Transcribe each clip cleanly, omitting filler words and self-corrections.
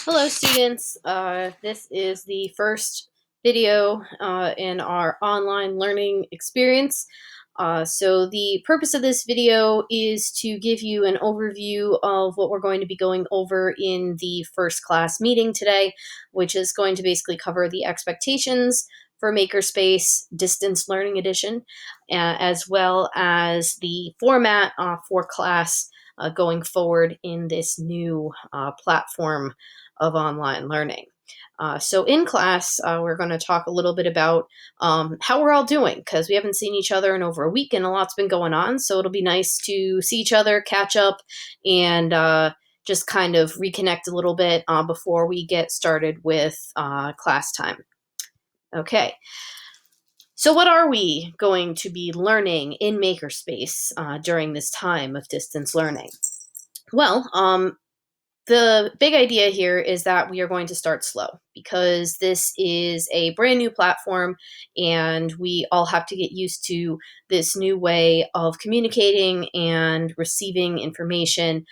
Hello students, this is the first video in our online learning experience. So the purpose of this video is to give you an overview of what we're going to be going over in the first class meeting today, which is going to basically cover the expectations for Makerspace Distance Learning Edition, as well as the format for class going forward in this new platform of online learning. So in class, we're going to talk a little bit about how we're all doing, because we haven't seen each other in over a week and a lot's been going on. So it'll be nice to see each other, catch up, and just kind of reconnect a little bit before we get started with class time. Okay. So what are we going to be learning in Makerspace during this time of distance learning? Well, the big idea here is that we are going to start slow, because this is a brand new platform and we all have to get used to this new way of communicating and receiving information.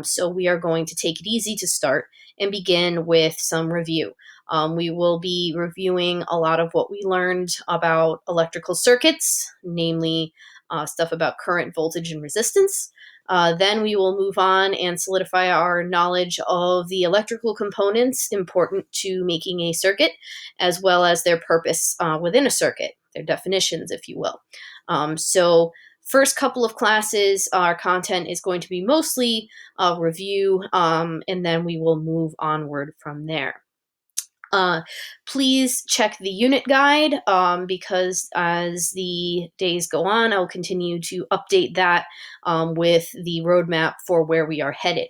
So we are going to take it easy to start and begin with some review. We will be reviewing a lot of what we learned about electrical circuits, namely stuff about current, voltage, and resistance. Then we will move on and solidify our knowledge of the electrical components important to making a circuit, as well as their purpose within a circuit, their definitions, if you will. So first couple of classes, our content is going to be mostly review, and then we will move onward from there. Please check the unit guide because as the days go on, I'll continue to update that with the roadmap for where we are headed.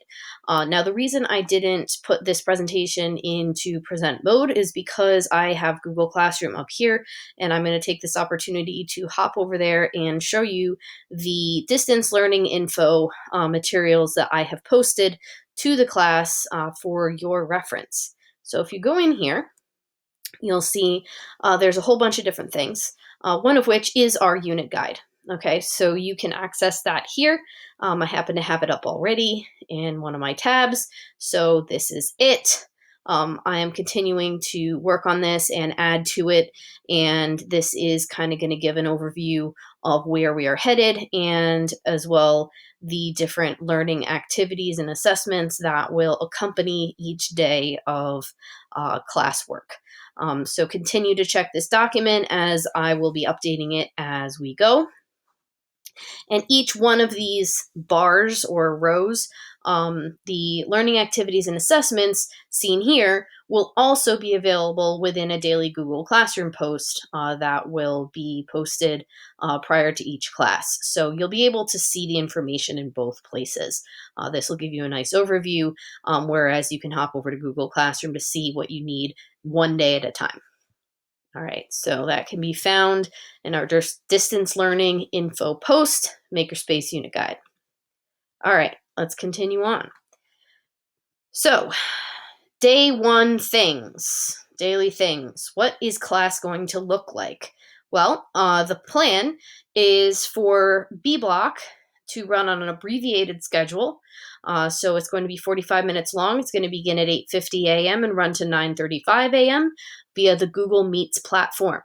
Now, the reason I didn't put this presentation into present mode is because I have Google Classroom up here, and I'm going to take this opportunity to hop over there and show you the distance learning info materials that I have posted to the class for your reference. So if you go in here, you'll see there's a whole bunch of different things, one of which is our unit guide. Okay, so you can access that here. I happen to have it up already in one of my tabs, so this is it. I am continuing to work on this and add to it, and this is kind of going to give an overview of where we are headed, and as well the different learning activities and assessments that will accompany each day of classwork. So continue to check this document as I will be updating it as we go. And each one of these bars or rows, the learning activities and assessments seen here will also be available within a daily Google Classroom post that will be posted prior to each class. So you'll be able to see the information in both places. This will give you a nice overview, whereas you can hop over to Google Classroom to see what you need one day at a time. All right, so that can be found in our distance learning info post, Makerspace Unit Guide. All right, let's continue on. So, day one things, daily things. What is class going to look like? Well, the plan is for B block to run on an abbreviated schedule. So it's going to be 45 minutes long. It's going to begin at 8:50 a.m. and run to 9:35 a.m. via the Google Meets platform.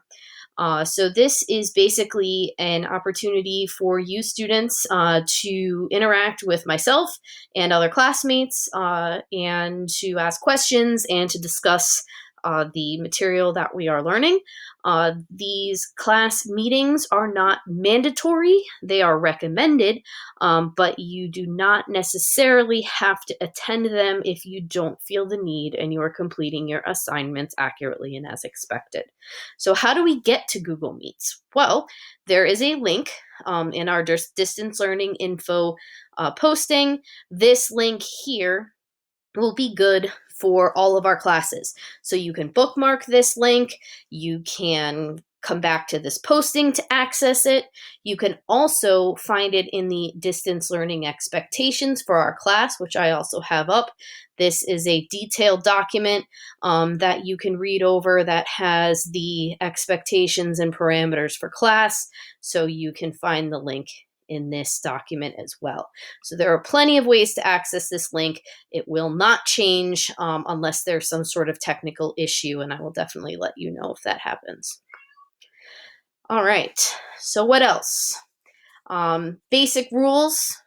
So this is basically an opportunity for you students to interact with myself and other classmates and to ask questions and to discuss the material that we are learning. These class meetings are not mandatory. They are recommended, but you do not necessarily have to attend them if you don't feel the need and you are completing your assignments accurately and as expected. So how do we get to Google Meets? Well, there is a link in our distance learning info posting. This link here will be good for all of our classes. So you can bookmark this link. You can come back to this posting to access it. You can also find it in the distance learning expectations for our class, which I also have up. This is a detailed document that you can read over that has the expectations and parameters for class. So you can find the link in this document as well. So there are plenty of ways to access this link. It will not change unless there's some sort of technical issue, and I will definitely let you know if that happens. All right, so what else? Basic rules.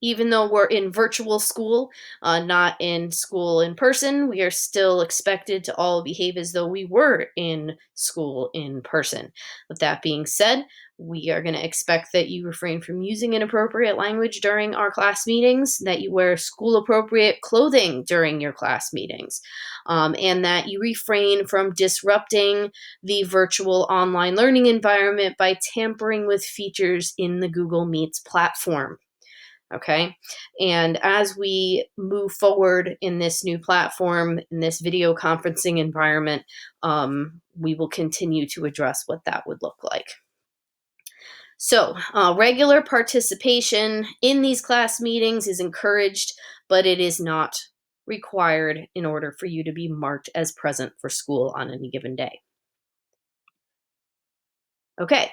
Even though we're in virtual school, not in school in person, we are still expected to all behave as though we were in school in person. With that being said, we are going to expect that you refrain from using inappropriate language during our class meetings, that you wear school appropriate clothing during your class meetings, and that you refrain from disrupting the virtual online learning environment by tampering with features in the Google Meets platform. Okay. And as we move forward in this new platform, in this video conferencing environment, we will continue to address what that would look like. So, regular participation in these class meetings is encouraged, but it is not required in order for you to be marked as present for school on any given day. Okay.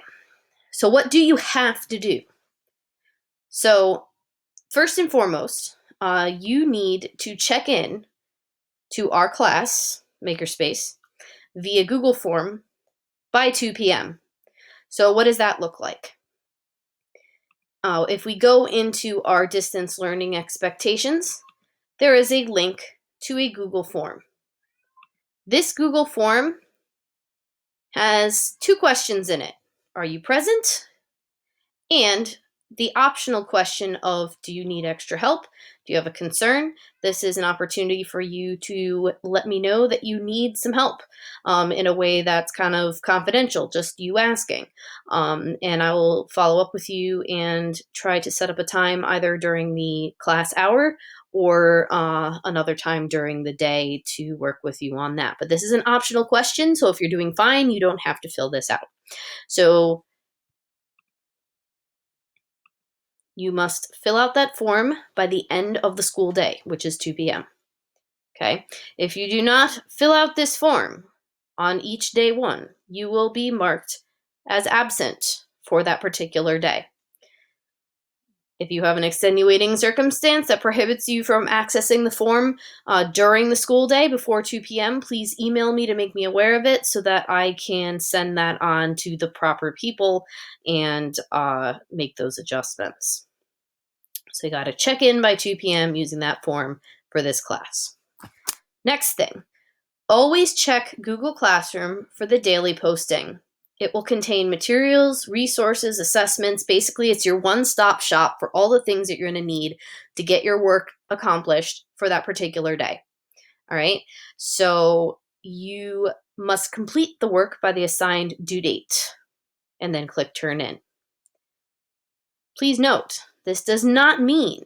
So, what do you have to do? So, first and foremost, you need to check in to our class, Makerspace, via Google form by 2 p.m. So what does that look like? If we go into our distance learning expectations, there is a link to a Google form. This Google form has 2 questions in it. Are you present? And the optional question of, do you need extra help? Do you have a concern? This is an opportunity for you to let me know that you need some help in a way that's kind of confidential, just you asking. And I will follow up with you and try to set up a time either during the class hour or another time during the day to work with you on that. But this is an optional question, so if you're doing fine, you don't have to fill this out. So you must fill out that form by the end of the school day, which is 2 p.m. Okay? If you do not fill out this form on each day 1, you will be marked as absent for that particular day. If you have an extenuating circumstance that prohibits you from accessing the form during the school day before 2 p.m., please email me to make me aware of it so that I can send that on to the proper people and make those adjustments. So you got to check in by 2 p.m. using that form for this class. Next thing, always check Google Classroom for the daily posting. It will contain materials, resources, assessments. Basically, it's your one-stop shop for all the things that you're going to need to get your work accomplished for that particular day. All right, so you must complete the work by the assigned due date and then click Turn In. Please note, this does not mean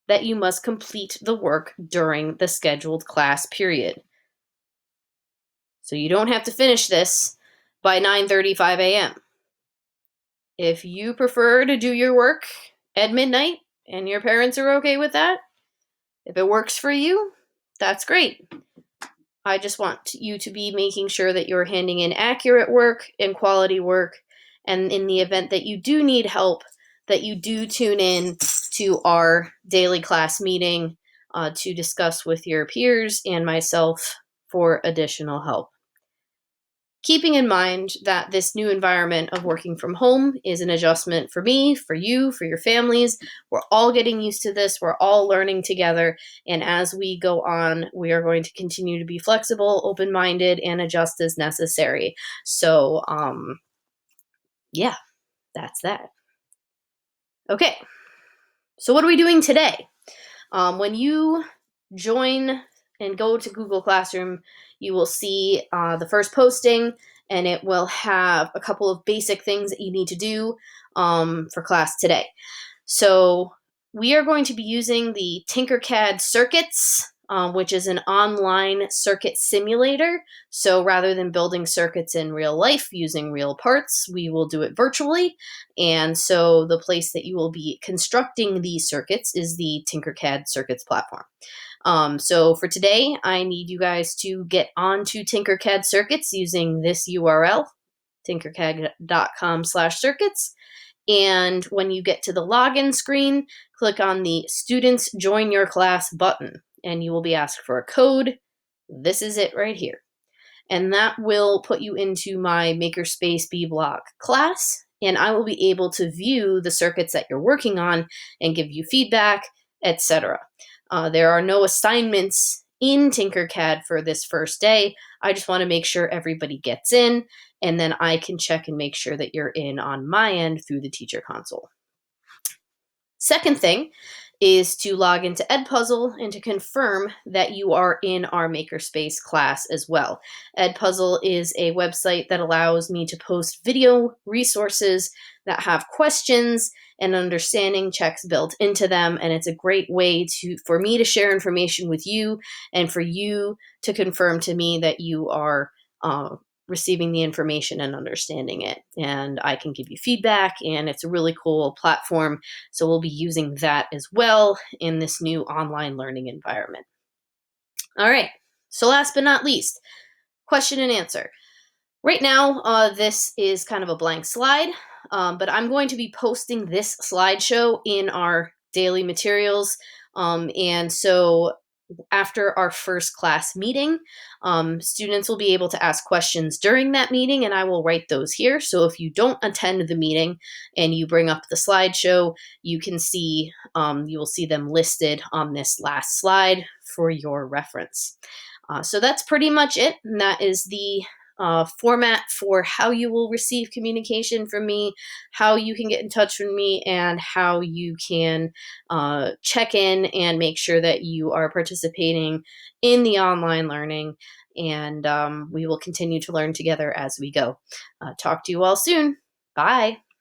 that you must complete the work during the scheduled class period. So you don't have to finish this by 9:35 a.m. If you prefer to do your work at midnight and your parents are okay with that, if it works for you, that's great. I just want you to be making sure that you're handing in accurate work and quality work, and in the event that you do need help, that you do tune in to our daily class meeting to discuss with your peers and myself for additional help. Keeping in mind that this new environment of working from home is an adjustment for me, for you, for your families. We're all getting used to this. We're all learning together. And as we go on, we are going to continue to be flexible, open-minded, and adjust as necessary. So, yeah, that's that. Okay, so what are we doing today? When you join and go to Google Classroom, you will see the first posting, and it will have a couple of basic things that you need to do for class today. So we are going to be using the Tinkercad Circuits, which is an online circuit simulator. So rather than building circuits in real life using real parts, we will do it virtually. And so the place that you will be constructing these circuits is the Tinkercad Circuits platform. So for today, I need you guys to get onto Tinkercad Circuits using this URL, tinkercad.com/circuits. And when you get to the login screen, click on the Students Join Your Class button, and you will be asked for a code. This is it right here. And that will put you into my Makerspace B Block class, and I will be able to view the circuits that you're working on and give you feedback, etc. There are no assignments in Tinkercad for this first day. I just want to make sure everybody gets in, and then I can check and make sure that you're in on my end through the teacher console. Second thing is to log into Edpuzzle and to confirm that you are in our Makerspace class as well. Edpuzzle is a website that allows me to post video resources that have questions and understanding checks built into them, and it's a great way for me to share information with you and for you to confirm to me that you are receiving the information and understanding it. And I can give you feedback, and it's a really cool platform. So we'll be using that as well in this new online learning environment. All right. So last but not least, question and answer. Right now, this is kind of a blank slide, but I'm going to be posting this slideshow in our daily materials. And so after our first class meeting, students will be able to ask questions during that meeting, and I will write those here. So if you don't attend the meeting and you bring up the slideshow, you can see, you will see them listed on this last slide for your reference. So that's pretty much it, and that is the format for how you will receive communication from me, how you can get in touch with me, and how you can check in and make sure that you are participating in the online learning. And we will continue to learn together as we go. Talk to you all soon. Bye.